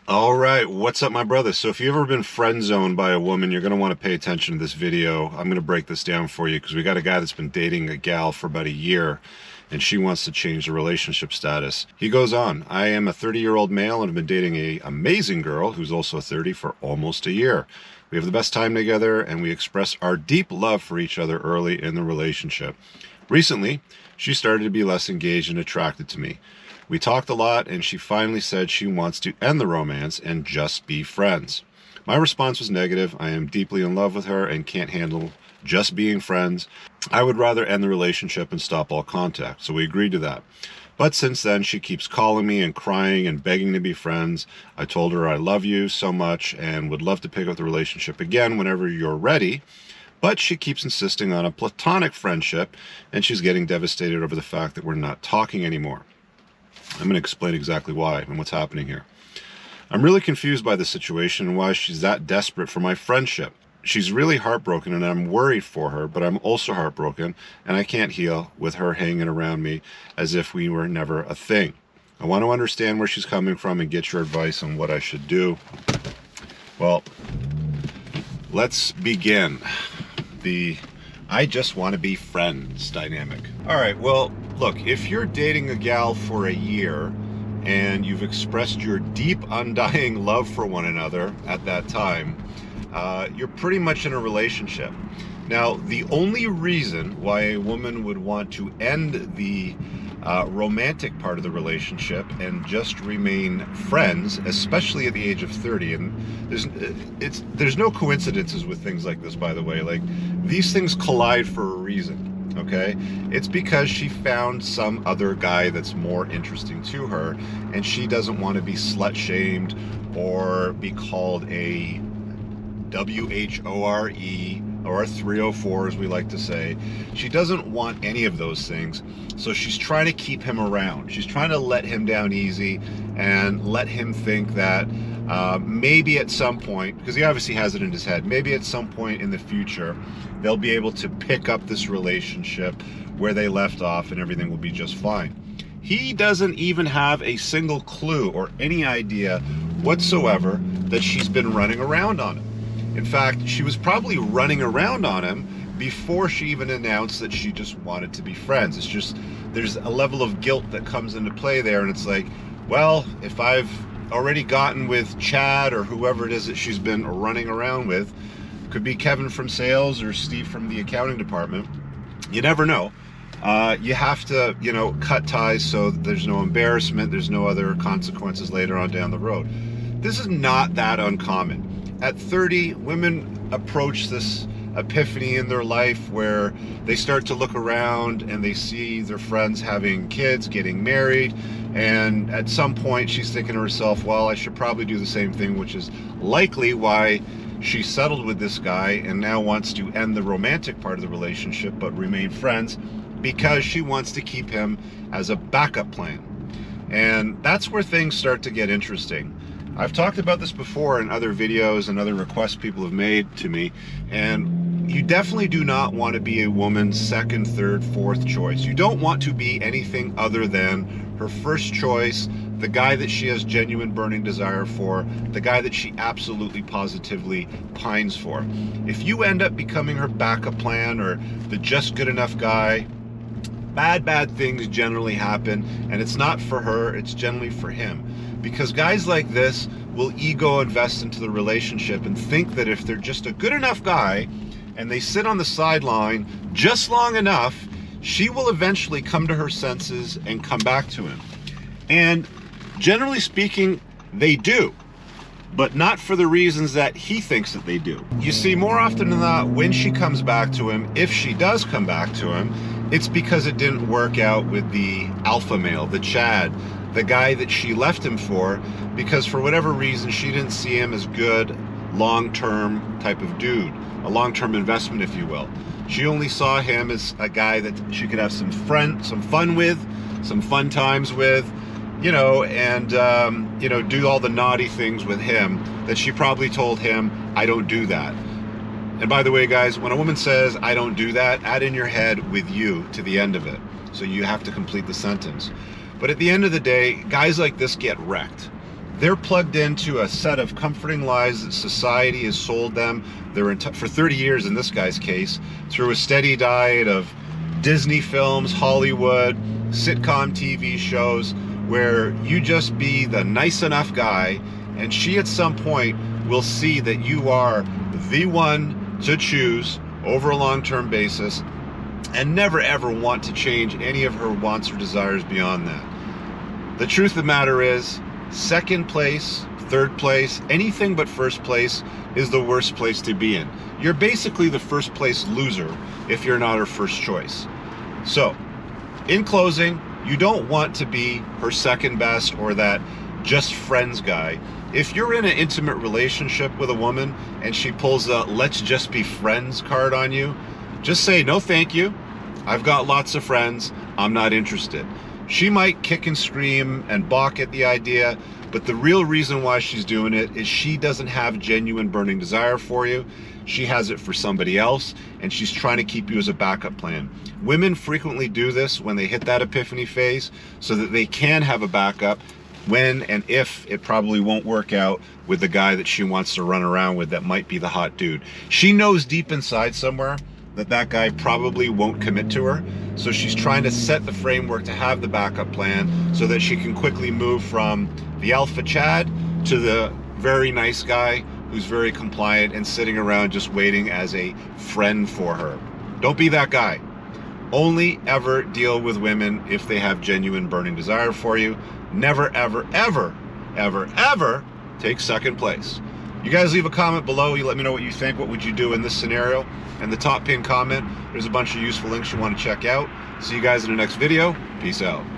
All right, what's up, my brother? So if you've ever been friend zoned by a woman, you're going to want to pay attention to this video. I'm going to break this down for you because we got a guy that's been dating a gal for about a year and she wants to change the relationship status. He goes on, I am a 30-year-old male and have been dating a amazing girl who's also 30 for almost a year. We have the best time together and we express our deep love for each other early in the relationship. Recently, she started to be less engaged and attracted to me. We talked a lot and she finally said she wants to end the romance and just be friends. My response was negative. I am deeply in love with her and can't handle just being friends. I would rather end the relationship and stop all contact, so we agreed to that. But since then, she keeps calling me and crying and begging to be friends. I told her I love you so much and would love to pick up the relationship again whenever you're ready. But she keeps insisting on a platonic friendship and she's getting devastated over the fact that we're not talking anymore. I'm going to explain exactly why and what's happening here. I'm really confused by the situation and why she's that desperate for my friendship. She's really heartbroken and I'm worried for her, but I'm also heartbroken and I can't heal with her hanging around me as if we were never a thing. I want to understand where she's coming from and get your advice on what I should do. Well, let's begin the I just want to be friends dynamic. All right, well, look, if you're dating a gal for a year and you've expressed your deep, undying love for one another at that time, you're pretty much in a relationship. Now, the only reason why a woman would want to end the romantic part of the relationship and just remain friends, especially at the age of 30, and there's no coincidences with things like this, by the way. Like, these things collide for a reason, okay? It's because she found some other guy that's more interesting to her and she doesn't want to be slut-shamed or be called a WHORE or a 304, as we like to say. She doesn't want any of those things, so she's trying to keep him around. She's trying to let him down easy and let him think that maybe at some point, because he obviously has it in his head, maybe at some point in the future they'll be able to pick up this relationship where they left off and everything will be just fine. He doesn't even have a single clue or any idea whatsoever that she's been running around on him. In fact, she was probably running around on him before she even announced that she just wanted to be friends. It's just, there's a level of guilt that comes into play there, and it's like, well, if I've already gotten with Chad or whoever it is that she's been running around with, could be Kevin from sales or Steve from the accounting department, you never know. You have to, cut ties so there's no embarrassment, there's no other consequences later on down the road. This is not that uncommon. At 30, women approach this epiphany in their life where they start to look around and they see their friends having kids, getting married, and at some point she's thinking to herself, well, I should probably do the same thing, which is likely why she settled with this guy and now wants to end the romantic part of the relationship but remain friends, because she wants to keep him as a backup plan. And that's where things start to get interesting. I've talked about this before in other videos and other requests people have made to me, and you definitely do not want to be a woman's second, third, fourth choice. You don't want to be anything other than her first choice, the guy that she has genuine burning desire for, the guy that she absolutely positively pines for. If you end up becoming her backup plan or the just good enough guy, bad things generally happen, and it's not for her, it's generally for him. Because guys like this will ego invest into the relationship and think that if they're just a good enough guy and they sit on the sideline just long enough, she will eventually come to her senses and come back to him. And generally speaking, they do, but not for the reasons that he thinks that they do. You see, more often than not, when she comes back to him, if she does come back to him, it's because it didn't work out with the alpha male, the Chad, the guy that she left him for, because for whatever reason she didn't see him as good long-term type of dude, a long-term investment, if you will. She only saw him as a guy that she could have some fun with, some fun times with, and do all the naughty things with him that she probably told him, I don't do that. And by the way, guys, when a woman says, I don't do that, add in your head with you to the end of it. So you have to complete the sentence. But at the end of the day, guys like this get wrecked. They're plugged into a set of comforting lies that society has sold them. They're for 30 years in this guy's case, through a steady diet of Disney films, Hollywood, sitcom TV shows, where you just be the nice enough guy, and she at some point will see that you are the one to choose over a long-term basis, and never ever want to change any of her wants or desires beyond that. The truth of the matter is, second place, third place, anything but first place is the worst place to be in. You're basically the first place loser if you're not her first choice. So, in closing, you don't want to be her second best or that just friends guy. If you're in an intimate relationship with a woman and she pulls a let's just be friends card on you, just say, no thank you, I've got lots of friends, I'm not interested. She might kick and scream and balk at the idea, but the real reason why she's doing it is she doesn't have genuine burning desire for you. She has it for somebody else, and she's trying to keep you as a backup plan. Women frequently do this when they hit that epiphany phase so that they can have a backup when and if it probably won't work out with the guy that she wants to run around with that might be the hot dude. She knows deep inside somewhere that that guy probably won't commit to her, so she's trying to set the framework to have the backup plan so that she can quickly move from the alpha Chad to the very nice guy who's very compliant and sitting around just waiting as a friend for her. Don't be that guy. Only ever deal with women if they have genuine burning desire for you. Never, ever, ever, ever, ever take second place. You guys leave a comment below. You let me know what you think. What would you do in this scenario? And the top pinned comment, there's a bunch of useful links you want to check out. See you guys in the next video. Peace out.